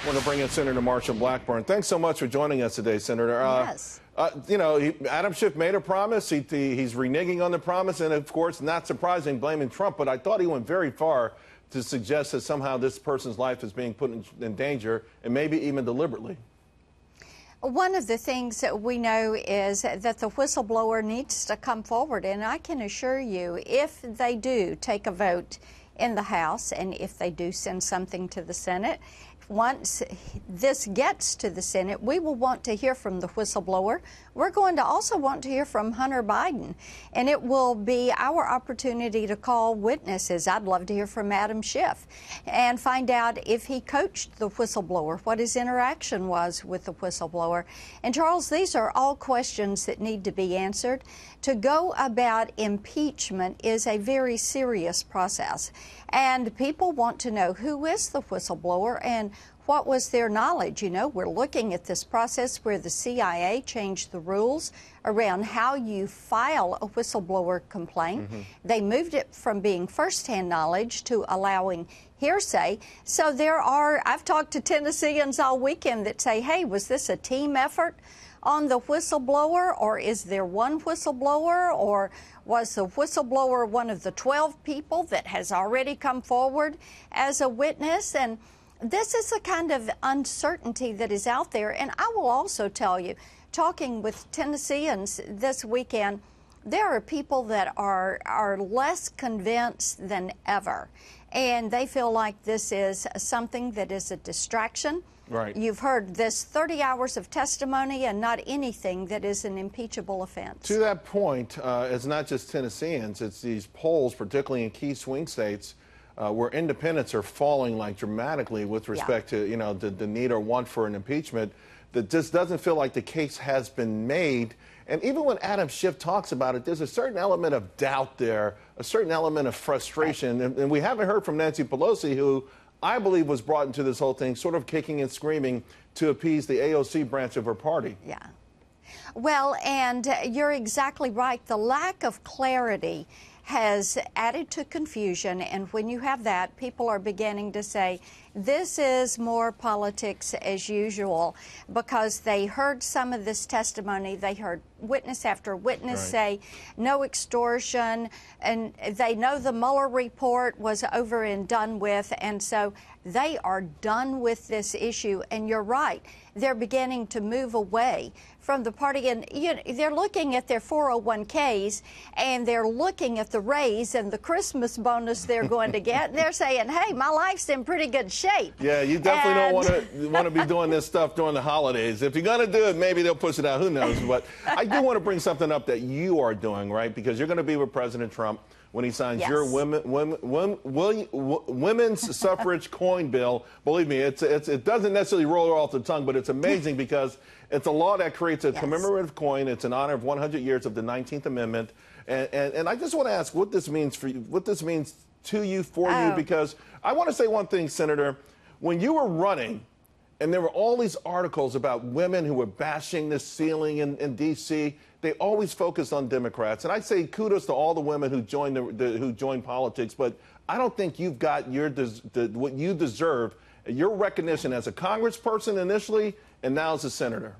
I want to bring in Senator Marsha Blackburn. Thanks so much for joining us today, Senator. Yes. You know, Adam Schiff made a promise. He's reneging on the promise, and of course, not surprising, blaming Trump. But I thought he went very far to suggest that somehow this person's life is being put in danger, and maybe even deliberately. One of the things that we know is that the whistleblower needs to come forward, and I can assure you, if they do take a vote in the House and if they do send something to the Senate, once this gets to the Senate, we will want to hear from the whistleblower. We're going to also want to hear from Hunter Biden, and it will be our opportunity to call witnesses. I'd love to hear from Adam Schiff and find out if he coached the whistleblower, what his interaction was with the whistleblower. And Charles, these are all questions that need to be answered. To go about impeachment is a very serious process, and people want to know who is the whistleblower and what was their knowledge. You know, we're looking at this process where the CIA changed the rules around how you file a whistleblower complaint. They moved it from being first-hand knowledge to allowing hearsay. So I've talked to Tennesseans all weekend that say, hey, was this a team effort on the whistleblower, or is there one whistleblower, or was the whistleblower one of the 12 people that has already come forward as a witness? And this is the kind of uncertainty that is out there. And I will also tell you, talking with Tennesseans this weekend, there are people that are less convinced than ever. And they feel like this is something that is a distraction. Right. You've heard this 30 hours of testimony and not anything that is an impeachable offense. To that point, it's not just Tennesseans, it's these polls, particularly in key swing states, where independents are falling like dramatically with respect to, you know, the need or want for an impeachment. That just doesn't feel like the case has been made. And even when Adam Schiff talks about it, there's a certain element of doubt there, a certain element of frustration. And we haven't heard from Nancy Pelosi, who I believe was brought into this whole thing sort of kicking and screaming to appease the AOC branch of her party. Yeah. Well, and you're exactly right. The lack of clarity has added to confusion, and when you have that, people are beginning to say this is more politics as usual, because they heard some of this testimony. They heard witness after witness say no extortion, and they know the Mueller report was over and done with, and so they are done with this issue. And you're right, they're beginning to move away from the party, and they're looking at their 401ks, and they're looking at the raise and the Christmas bonus they're going to get, and they're saying, hey, my life's in pretty good shape. Yeah, you definitely don't want to be doing this stuff during the holidays. If you're going to do it, maybe they'll push it out. Who knows? But I do want to bring something up that you are doing, right? Because you're going to be with President Trump when he signs your women's suffrage coin bill. Believe me, it doesn't necessarily roll off the tongue, but it's amazing because it's a law that creates a commemorative coin. It's in honor of 100 years of the 19th Amendment. And I just want to ask what this means for you, what this means to you, for you, because I want to say one thing, Senator. When you were running, and there were all these articles about women who were bashing the ceiling in D.C., they always focused on Democrats. And I say kudos to all the women who joined politics, but I don't think you've got what you deserve, your recognition as a congressperson initially and now as a senator.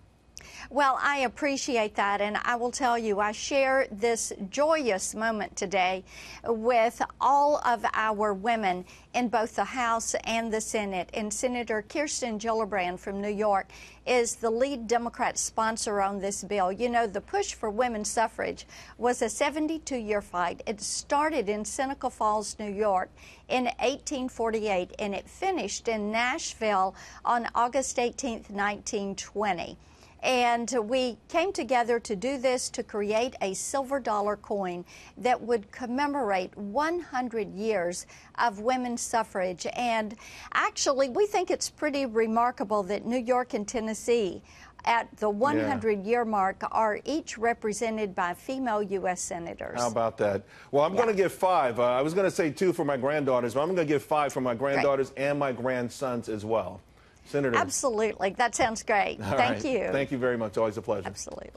Well, I appreciate that, and I will tell you, I share this joyous moment today with all of our women in both the House and the Senate. And Senator Kirsten Gillibrand from New York is the lead Democrat sponsor on this bill. You know, the push for women's suffrage was a 72-year fight. It started in Seneca Falls, New York in 1848, and it finished in Nashville on August 18th, 1920. And we came together to do this, to create a silver dollar coin that would commemorate 100 years of women's suffrage. And actually, we think it's pretty remarkable that New York and Tennessee, at the 100-year mark, are each represented by female U.S. senators. How about that? Well, I'm going to give 5. I was going to say 2 for my granddaughters, but I'm going to give 5 for my granddaughters and my grandsons as well. Senator. Absolutely. That sounds great. Thank you. Thank you very much. Always a pleasure. Absolutely.